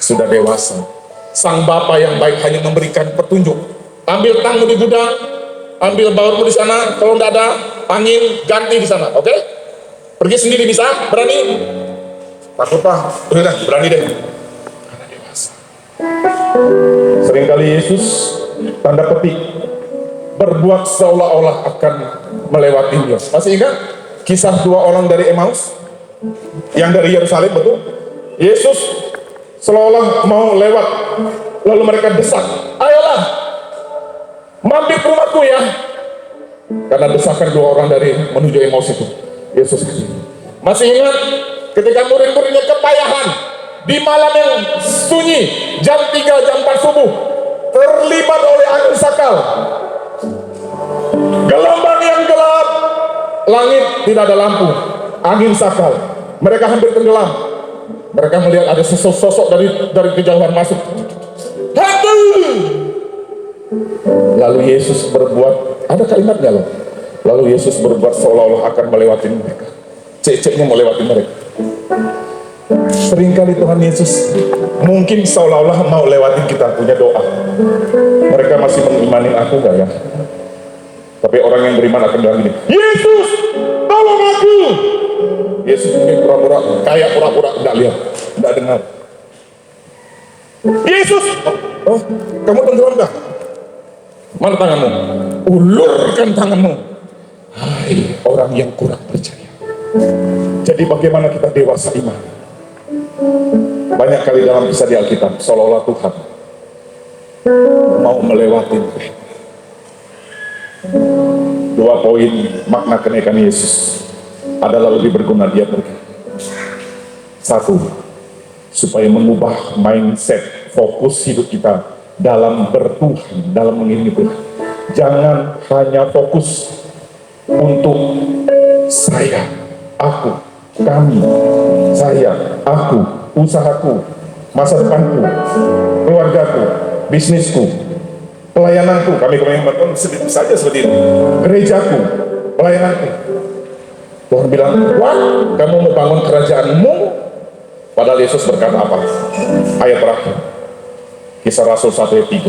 sudah dewasa. Sang Bapa yang baik hanya memberikan petunjuk. Ambil tangmu di gudang, ambil baurmu di sana, kalau tidak ada angin, ganti di sana, oke? Pergi sendiri bisa? Berani? Takut Pak? Udah, berani deh. Karena dewasa. Seringkali Yesus, tanda petik, berbuat seolah-olah akan melewatinya. Masih ingat kisah 2 orang dari Emmaus? Yang dari Yerusalem, betul? Yesus seolah mau lewat, lalu mereka desak, ayolah, mampir ke rumahku ya. Karena desakan 2 orang dari menuju Emmaus itu. Yesus masih ingat ketika murid-muridnya kepayahan di malam yang sunyi, jam 3, jam 4 subuh, terlibat oleh angin sakal, gelombang yang gelap, langit tidak ada lampu, angin sakal, mereka hampir tenggelam. Mereka melihat ada sosok dari kejauhan masuk. Hantu! Lalu Yesus berbuat, ada kalimat gak loh? Lalu Yesus berbuat seolah-olah akan melewati mereka. Cek-ceknya melewati mereka. Seringkali Tuhan Yesus mungkin seolah-olah mau lewatin kita punya doa. Mereka masih mengimani aku gak ya? Tapi orang yang beriman akan bilang gini, Yesus, tolong aku. Yesus mungkin pura-pura, kayak pura-pura tidak lihat, tidak dengar. Yesus, oh, kamu tenggelam kah? Mana tanganmu? Ulurkan tanganmu. Hai orang yang kurang percaya. Jadi bagaimana kita dewasa iman? Banyak kali dalam kisah di Alkitab, seolah-olah Tuhan mau melewati. Dua poin makna kenaikan Yesus adalah lebih berguna dia pergi. Satu, supaya mengubah mindset, fokus hidup kita dalam bertuhan, dalam mengiringi Tuhan. Jangan hanya fokus untuk saya, aku, kami, saya, aku, usahaku, masa depanku, keluargaku, bisnisku, pelayananku. Kami kemarin saja seperti ini. Gerejaku, pelayananku. Tuhan bilang, wah, kamu mau bangun kerajaanmu? Padahal Yesus berkata apa? Ayat terakhir, Kisah Rasul 1 ayat 3.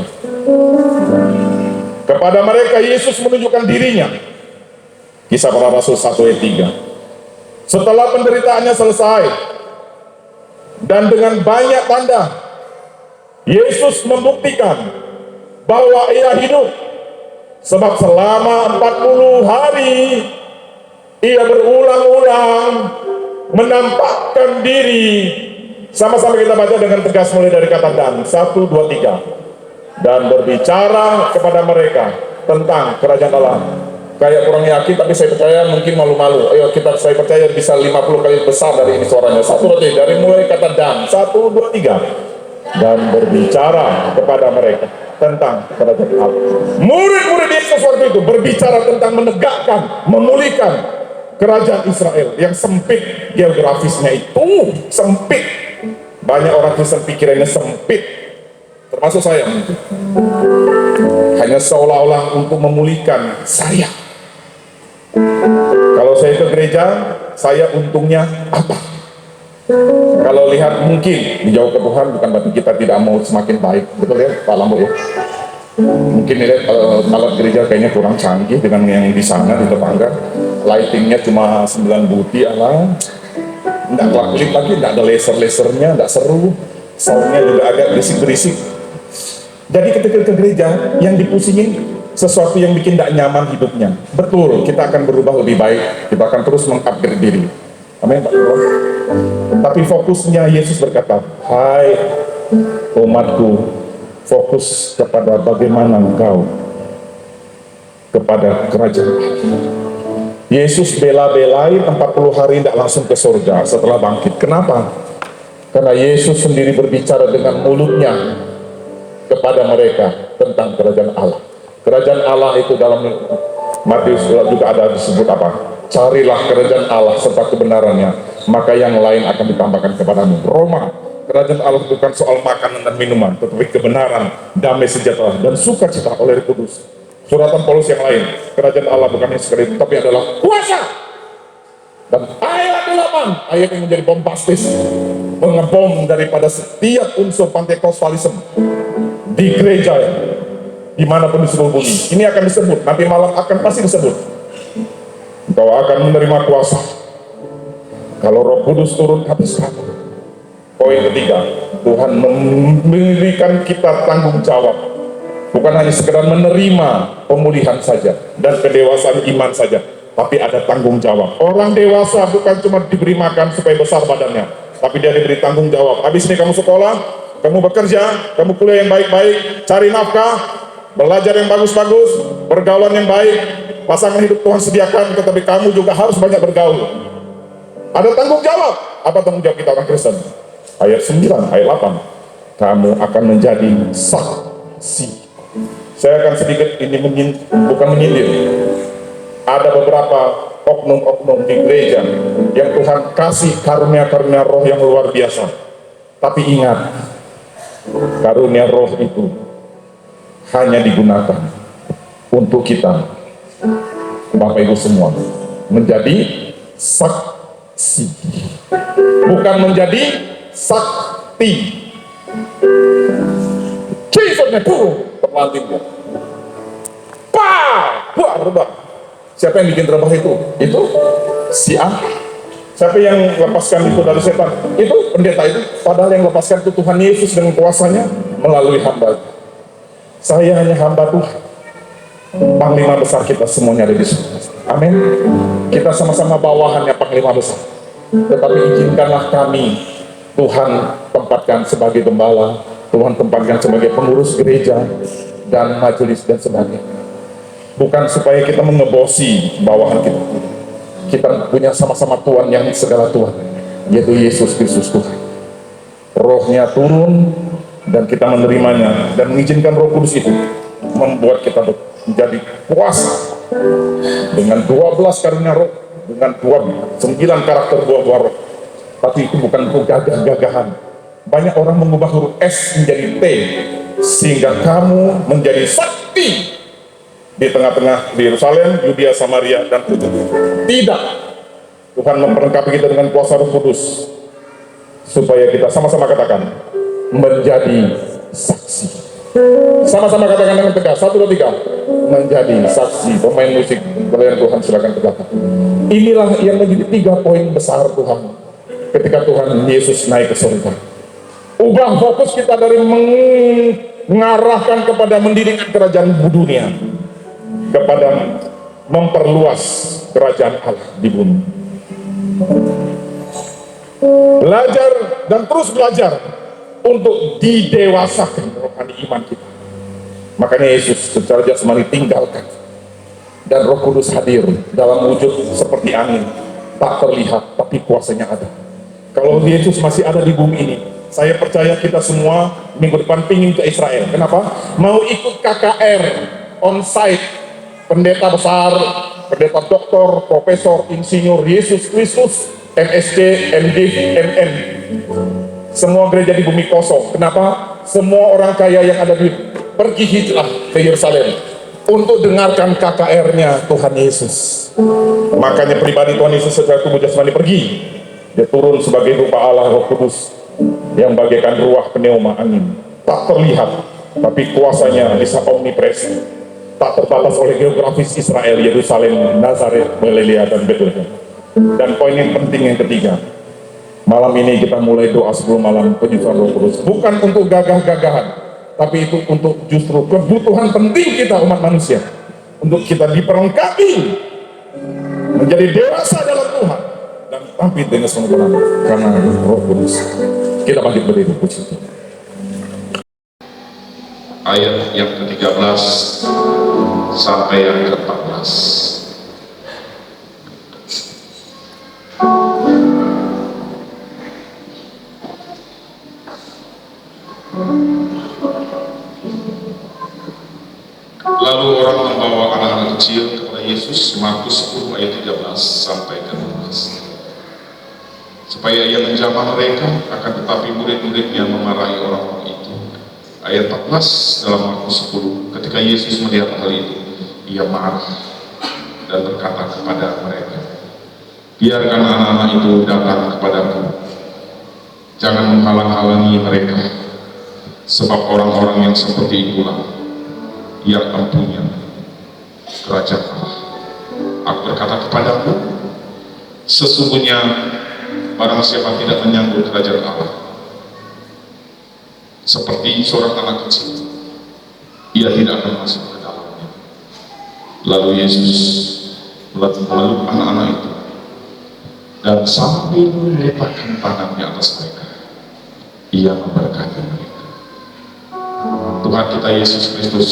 Kepada mereka Yesus menunjukkan dirinya. Kisah Para Rasul 1 ayat 3. Setelah penderitaannya selesai dan dengan banyak tanda, Yesus membuktikan bahwa ia hidup. Sebab selama 40 hari ia berulang-ulang menampakkan diri. Sama-sama kita baca dengan tegas mulai dari kata dan. 1, 2, 3. Dan berbicara kepada mereka tentang kerajaan Allah. Kayak kurang yakin, tapi saya percaya mungkin malu-malu. Ayo saya percaya bisa 50 kali besar dari ini suaranya. 1, 2, 3. Dari mulai kata dan. 1, 2, 3. Dan berbicara kepada mereka tentang kerajaan Allah. Murid-murid Yesus waktu itu berbicara tentang menegakkan, memulihkan kerajaan Israel yang sempit geografisnya itu sempit. Banyak orang Kristen pikirannya sempit, termasuk saya. Hanya seolah-olah untuk memulihkan saya. Kalau saya ke gereja, saya untungnya apa? Kalau lihat mungkin dijauh ke Tuhan, bukan berarti kita tidak mau semakin baik. Betul ya Pak Lambo ya? Mungkin lihat alat gereja kayaknya kurang canggih dengan yang di sana di tetangga. Lightingnya cuma 9 buti ala, nggak klip lagi, nggak ada laser-lasernya, nggak seru, soundnya juga agak berisik-berisik. Jadi ketika ke gereja yang dipusingin sesuatu yang bikin tidak nyaman hidupnya. Betul, kita akan berubah lebih baik, kita akan terus mengupgrade diri. Amin Pak. Tapi fokusnya Yesus berkata, hai umatku, fokus kepada bagaimana engkau kepada kerajaan Allah. Yesus bela-belain 40 hari tidak langsung ke surga setelah bangkit. Kenapa? Karena Yesus sendiri berbicara dengan mulutnya kepada mereka tentang kerajaan Allah. Kerajaan Allah itu dalam Matius juga ada disebut apa? Carilah kerajaan Allah serta kebenarannya, maka yang lain akan ditambahkan kepadamu. Roma, kerajaan Allah bukan soal makanan dan minuman, tetapi kebenaran, damai sejahtera, dan sukacita oleh Roh Kudus. Suratan Paulus yang lain, kerajaan Allah bukan hanya sekedar itu, tapi adalah kuasa. Dan ayat 8, ayat yang menjadi bombastis, mengebom daripada setiap unsur Pentekostalisme di gereja, dimanapun di seluruh bumi. Ini akan disebut, nanti malam akan pasti disebut. Engkau akan menerima kuasa kalau Roh Kudus turun atas kamu. Poin ketiga, Tuhan memberikan kita tanggung jawab. Bukan hanya sekedar menerima pemulihan saja dan kedewasaan iman saja, tapi ada tanggung jawab. Orang dewasa bukan cuma diberi makan supaya besar badannya, tapi dia diberi tanggung jawab. Habis ini kamu sekolah, kamu bekerja, kamu kuliah yang baik-baik, cari nafkah, belajar yang bagus-bagus, pergaulan yang baik, pasangan hidup Tuhan sediakan, tetapi kamu juga harus banyak bergaul. Ada tanggung jawab. Apa tanggung jawab kita orang Kristen? Ayat 9, ayat 8. Kamu akan menjadi saksi. Saya akan sedikit ini bukan menyindir. Ada beberapa oknum-oknum di gereja yang Tuhan kasih karunia-karunia roh yang luar biasa. Tapi ingat, karunia roh itu hanya digunakan untuk kita, Bapak Ibu semua, menjadi saksi, bukan menjadi sakti. Kisahnya turun terlantingnya. Pak, rebah. Siapa yang bikin rebah itu? Itu si A. Siapa yang lepaskan itu dari setan? Itu pendeta itu. Padahal yang lepaskan itu Tuhan Yesus dengan kuasanya melalui hamba. Saya hanya hamba Tuhan. Panglima besar kita semuanya ada di sini. Amin. Kita sama-sama bawahannya panglima besar. Tetapi izinkanlah kami, Tuhan tempatkan sebagai gembala, Tuhan tempatkan sebagai pengurus gereja dan majelis dan sebagainya. Bukan supaya kita mengebosi bawahan kita. Kita punya sama-sama Tuhan yang segala Tuhan, yaitu Yesus Kristus Tuhan. Rohnya turun dan kita menerimanya dan mengizinkan Roh Kudus itu membuat kita menjadi kuasa dengan 12 karunia roh, dengan 9 karakter buah-buah roh. Tapi itu bukan untuk gagah-gagahan. Banyak orang mengubah huruf S menjadi T sehingga kamu menjadi sakti di tengah-tengah di Yerusalem, Yudea, Samaria, dan Putus. Tidak. Tuhan memperlengkapi kita dengan kuasa Roh Kudus supaya kita sama-sama katakan menjadi saksi. Sama-sama katakan dengan tegas. 1, 2, 3. Menjadi saksi. Pemain musik pelayan Tuhan silakan ke belakang. Inilah yang menjadi 3 poin besar Tuhan ketika Tuhan Yesus naik ke surga. Ubah fokus kita dari mengarahkan kepada mendirikan kerajaan dunia kepada memperluas kerajaan Allah di bumi. Belajar dan terus belajar untuk didewasakan rohani iman kita. Makanya Yesus secara jasmani tinggalkan dan Roh Kudus hadir dalam wujud seperti angin, tak terlihat tapi kuasanya ada. Kalau Yesus masih ada di bumi ini, saya percaya kita semua minggu depan pingin ke Israel. Kenapa? Mau ikut KKR on-site. Pendeta besar, pendeta doktor, profesor, insinyur, Yesus Kristus, MSc, MD, MM. Semua gereja di bumi kosong. Kenapa? Semua orang kaya yang ada di pergi hijrah ke Yerusalem untuk dengarkan KKR-nya Tuhan Yesus. Makanya pribadi Tuhan Yesus secara tubuh jasmani pergi. Dia turun sebagai rupa Allah Roh Kudus yang bagaikan ruah pneuma angin. Tak terlihat, tapi kuasanya bisa omnipresen. Tak terbatas oleh geografis Israel, Yerusalem, Nazaret, Galilea, dan Bethlehem. Dan poin yang penting yang ketiga, malam ini kita mulai doa sebelum malam penyusuan Roh Kudus. Bukan untuk gagah-gagahan, tapi itu untuk justru kebutuhan penting kita umat manusia. Untuk kita diperlengkapi, menjadi dewasa dalam Tuhan, dan tampil dengan sempurna karena Roh Kudus. Kita bangkit berdiri, puji Tuhan. Ayat yang ke-13 sampai yang ke-14. Lalu orang membawa anak-anak kecil kepada Yesus, Markus 10 ayat 13 sampai ke 15. Supaya ia menjamah mereka, akan tetapi murid-muridnya memarahi orang-orang itu. Ayat 14 dalam Markus 10, ketika Yesus melihat hal itu, ia marah dan berkata kepada mereka, biarkan anak-anak itu datang kepadaku, jangan menghalang-halangi mereka, sebab orang-orang yang seperti itulah yang empunya kerajaan Allah. Aku berkata kepadamu, sesungguhnya barang siapa tidak menyambut kerajaan Allah seperti seorang anak kecil, ia tidak akan masuk ke dalamnya. Lalu Yesus memeluk anak-anak itu dan sambil meletakkan tangannya atas mereka, ia memberkati mereka. Tuhan kita Yesus Kristus,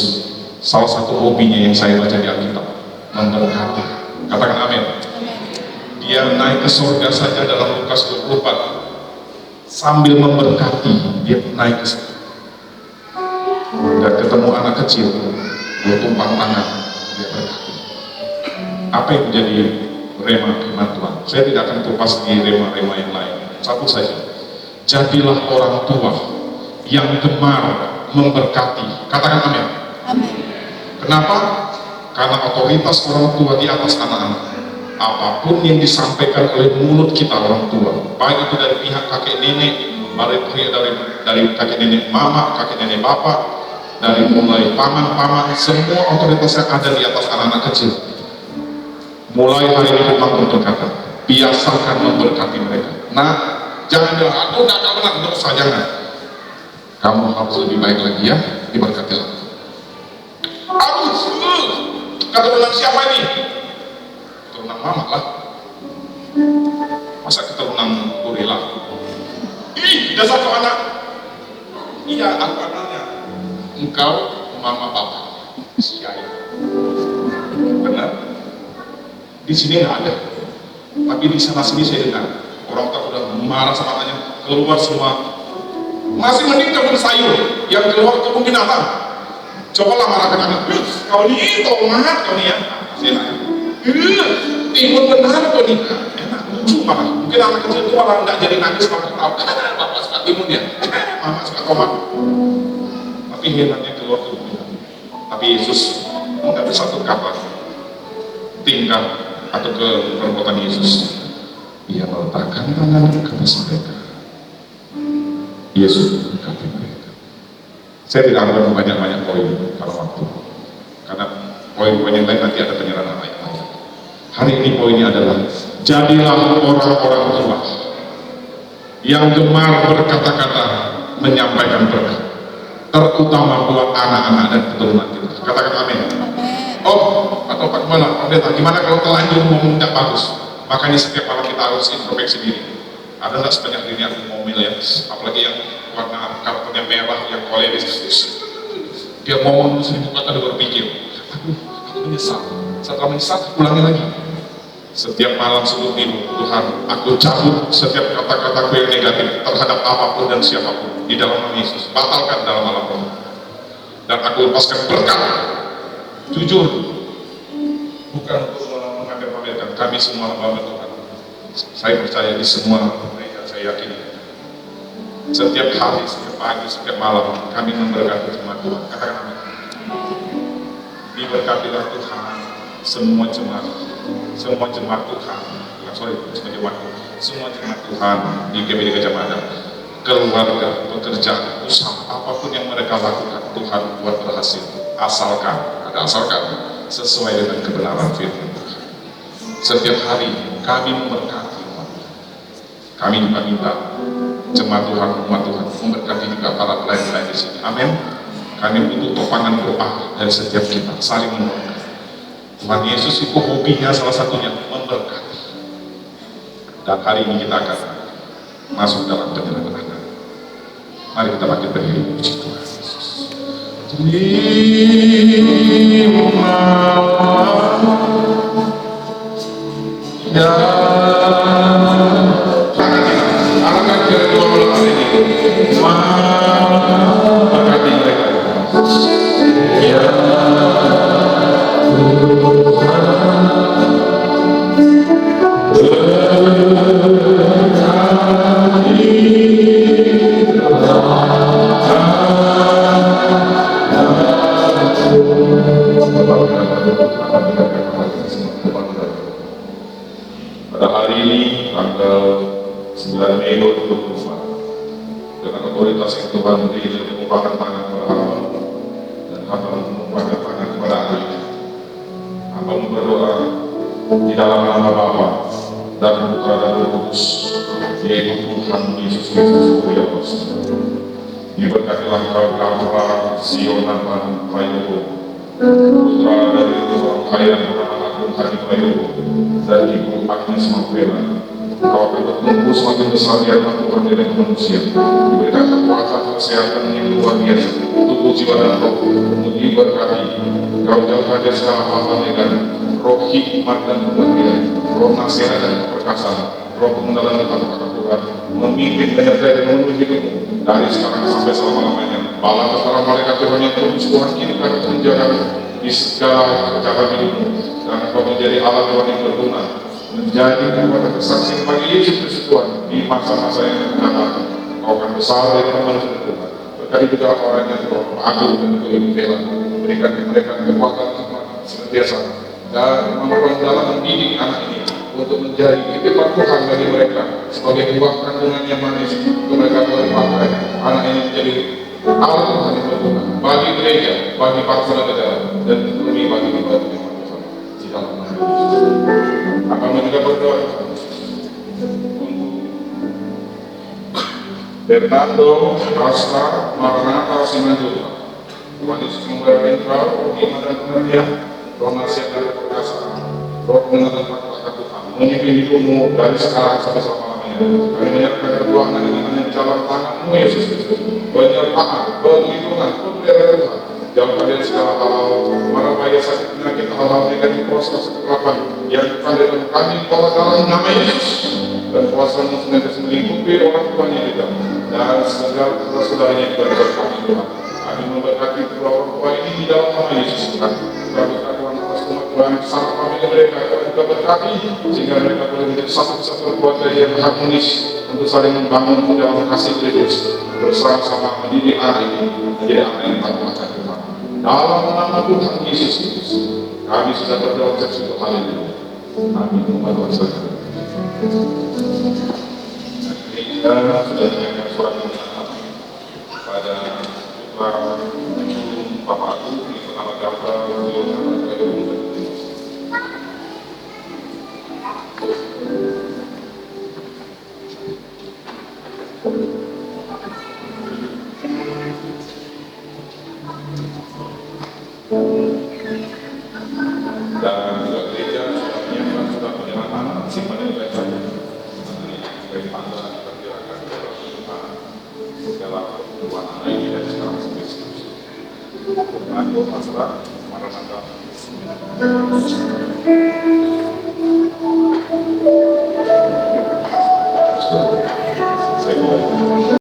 salah satu hobinya yang saya baca di Alkitab, memberkati. Katakan amin. Dia naik ke surga saja dalam Lukas 24, sambil memberkati, dia naik ke surga. Dan ketemu anak kecil, dia tumpang tangan, dia berkati. Apa yang menjadi rema firman Tuhan? Saya tidak akan kupas di rema-rema yang lain. Satu saja, jadilah orang tua yang gemar memberkati. Katakan amin. Kenapa? Karena otoritas orang tua di atas anak-anak. Apapun yang disampaikan oleh mulut kita orang tua, baik itu dari pihak kakek nenek, dari kakek nenek mama, kakek nenek bapak, dari mulai paman-paman, semua otoritas yang ada di atas anak-anak kecil. Mulai hari ini Tuhan berkata, biasakan memberkati mereka. Nah, jangan bilang, aku nggak akan benar, nggak usah, jangan. Kamu harus lebih baik lagi ya, diberkati lagi. Keturunan siapa ini? Keturunan mama lah. Masa keturunan gorila? Ih, dasar kau anak. Iya, aku anaknya. Engkau mama papa. Siapa? Benar? Di sini nggak ada, tapi di sana sini saya dengar orang tak udah marah sama anaknya, keluar semua. Masih mending kebun sayur yang keluar kebun binatang. Cobalah marahkan anak, kau ini tomat kau nih ya. Saya nanya, timun benar kau nih, enak lucu malah. Mungkin anak kecil itu malah nggak jadi nangis malah ketawa. Bapak suka timun ya, mama suka tomat. Tapi hebatnya keluar kebun binatang. Tapi Yesus nggak bisa satu kata tinggal atau ke perbuatan Yesus. Ia meletakkan tangan ke atas mereka. Yesus memberkati mereka. Saya tidak akan banyak-banyak poin pada waktu, karena poin-poin yang lain nanti ada penyerahan ayat-ayat. Hari ini poinnya adalah jadilah orang-orang tua yang gemar berkata-kata menyampaikan berkat, terutama buat anak-anak dan keturunan kita. Katakan amin. Oh, atau bagaimana? Pendeta, gimana kalau telanjur ngomong tidak bagus? Makanya setiap malam kita harus introspeksi diri. Ada nggak sebanyak diri aku ngomel ya? Apalagi yang warna karakternya merah, yang koleris. Dia ngomong 1000 kata udah berpikir, aku menyesal. Setelah menyesal, ulangi lagi. Setiap malam sebelum tidur, Tuhan, aku cabut setiap kata-kataku yang negatif terhadap apapun dan siapapun di dalam nama Yesus. Batalkan dalam malam ini. Dan aku lepaskan berkat. Jujur, bukan untuk mengambil-ambilkan, kami semua hamba Tuhan. Saya percaya di semua mereka, saya yakin. Setiap hari, setiap pagi, setiap malam, kami memberkati jemaat Tuhan. Katakan amin. Diberkatilah Tuhan semua jemaat Tuhan. Semua jemaat Tuhan di GBD Gajah Mada, keluarga, pekerjaan, usaha, apapun yang mereka lakukan, Tuhan buat berhasil. Asalkan sesuai dengan kebenaran firman Tuhan. Setiap hari kami memberkati umat. Kami juga minta jemaat Tuhan, umat Tuhan memberkati juga para pelayan-pelayan di sini. Amin. Kami butuh topangan doa dari setiap kita, saling memberkati. Tuhan Yesus itu hobinya salah satunya memberkati. Dan hari ini kita akan masuk dalam penyerahan anak. Mari kita bangkit berdiri, puji Tuhan Yesus. Arahkan ke kedua belah hari ini. Berkati mereka. Ya pada hari ini tanggal 9 Mei 2024 dengan otoritas yang Tuhan beri dan mengumpulkan tangan kepada hamba dan hamba mengumpulkan tangan kepada anak ini. Hamba berdoa di dalam nama Bapa dan Putra dan Roh Kudus, yaitu Tuhan Yesus Kristus Kuriatos. Diberkatilah kau Sionaman Prayogo, putra dari orang kaya bernama Agung Hadi Prayogo dan Ibu Agnes Mapela. Kau akan bertumbuh semakin besar di hadapan Tuhan dan manusia. Diberikan kekuatan kesehatan yang luar biasa, tubuh, jiwa dan roh. Diberkati kau jaga dari segala hal negatif, roh hikmat dan pengertian, roh nasihat dan keperkasaan, roh pengenalan dan kata-kata Tuhan, memimpin menyertai dan memenuhi hidupmu dari sekarang sampai selama-lamanya. Bala para malaikat Tuhan yang terus Tuhan kirimkan untuk menjaga di segala cara hidupmu, dan kau menjadi alat Tuhan yang berguna, menjadi kekuatan kesaksian bagi Yesus Kristus Tuhan di masa-masa yang akan datang. Kau akan besar dari manusia Tuhan. Berkati juga orang yang Tuhan Agung dan Ibu Bella, berikan mereka kekuatan senantiasa dan memperoleh dalam mendidik anak ini untuk menjadi titipan Tuhan bagi mereka sebagai buah kandungan yang manis. Mereka boleh pakai anak ini menjadi Allah Tuhan itu Tuhan bagi gereja, bagi bangsa dan negara, dan terlebih bagi kita di dalam nama Yesus. Akan juga berdoa Fernando, Rasta, Maranatha, Simanjunta. Tuhan Yesus memberkati kau, iman dan pengertian, roh nasihat dan perkasaan, roh pengenalan kata Tuhan, memimpin hidupmu dari sekarang sampai selama-lamanya. Kami menyerahkan kedua anak ini di dalam tangan-Mu, Yesus Kristus. Penyertaan, perlindungan, pemberian Tuhan. Jauhkan dari segala hal, mara bahaya sakit penyakit, hal-hal negatif, proses kekelapan yang Tuhan dalam kami, bahwa dalam nama Yesus dan kuasa-Mu senantiasa melingkupi orang tuanya kita dan segala saudara-saudaranya juga berkati Tuhan. Kami memberkati kedua orang tua ini di dalam nama Yesus Tuhan. Kami berkati atas umat Tuhan bersama kami mereka juga berkati sehingga mereka boleh menjadi satu kesatuan keluarga yang harmonis untuk saling membangun di dalam kasih Kristus bersama-sama mendidik anak ini menjadi anak yang taat Tuhan. Dalam nama Tuhan Yesus Kristus kami sudah berdoa untuk hal ini. Amin. Kita sudah mendengar surat pernyataan pada Bapak Agung di Kota Jakarta dan juga gereja sudah menyiapkan surat penyerahan simpanan gereja dari tanggal diperkirakan dalam pertemuan anak ini dan sekarang sampai seterusnya. Aduh, masalah Maranatha. Saya